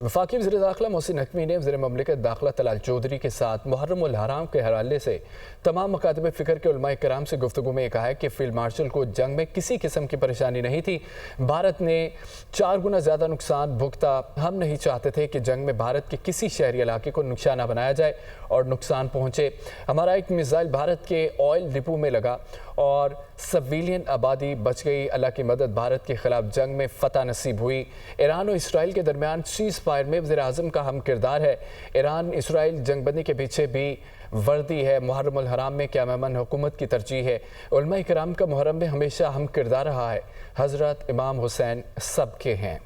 वफाकी वज़ीर दाखिला मोहसिन नकवी ने वज़ीर ममलिकत दाखिला तलाल चौधरी के साथ मुहर्रम उल हराम के हवाले से तमाम मकातब फ़िक्र के उलमाए किराम से गुफ्तगू में कहा है कि फील्ड मार्शल को जंग में किसी किस्म की परेशानी नहीं थी। भारत ने 4 गुना ज़्यादा नुकसान भुगता। हम नहीं चाहते थे कि जंग में भारत के किसी शहरी इलाके को निशाना बनाया जाए और नुकसान पहुँचे। हमारा एक मिसाइल भारत के ऑयल डिपो में लगा और सिविलियन आबादी बच गई। अल्लाह की मदद, भारत के खिलाफ जंग में फतह नसीब हुई। ईरान और इसराइल के दरमियान सीज़ फायर में वज़ीर आज़म का हम किरदार है। ईरान इसराइल जंगबंदी के पीछे भी वर्दी है। मुहर्रम उल हराम में क़याम अमन हुकूमत की तरजीह है। उलमा किराम का मुहर्रम में हमेशा हम किरदार रहा है। हज़रत इमाम हुसैन सबके हैं।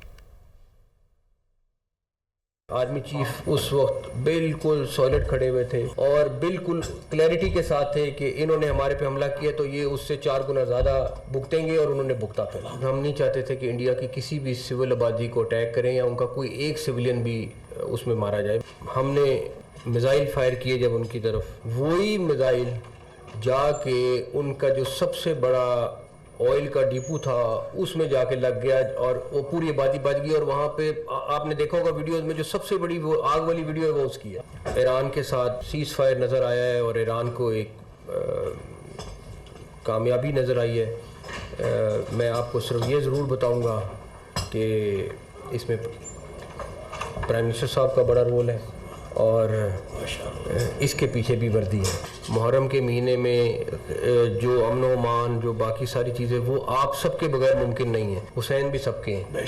आर्मी चीफ उस वक्त बिल्कुल सॉलिड खड़े हुए थे और बिल्कुल क्लैरिटी के साथ थे कि इन्होंने हमारे पे हमला किया तो ये उससे 4 गुना ज़्यादा भुगतेंगे, और उन्होंने भुगता फिर। हम नहीं चाहते थे कि इंडिया की किसी भी सिविल आबादी को अटैक करें या उनका कोई एक सिविलियन भी उसमें मारा जाए। हमने मिसाइल फायर किए जब उनकी तरफ, वही मिसाइल जाके उनका जो सबसे बड़ा ऑयल का डिपो था उसमें जाके लग गया और वो पूरी आबादी बच गई। और वहाँ पे आपने देखा होगा वीडियोस में, जो सबसे बड़ी वो आग वाली वीडियो है वो उसकी है। ईरान के साथ सीज़ फायर नज़र आया है और ईरान को एक कामयाबी नज़र आई है। मैं आपको सिर्फ ये ज़रूर बताऊँगा कि इसमें प्राइम मिनिस्टर साहब का बड़ा रोल है और इसके पीछे भी वर्दी है। मुहर्रम के महीने में जो अमन व अमान, जो बाकी सारी चीज़ें, वो आप सबके बगैर मुमकिन नहीं है। हुसैन भी सबके हैं।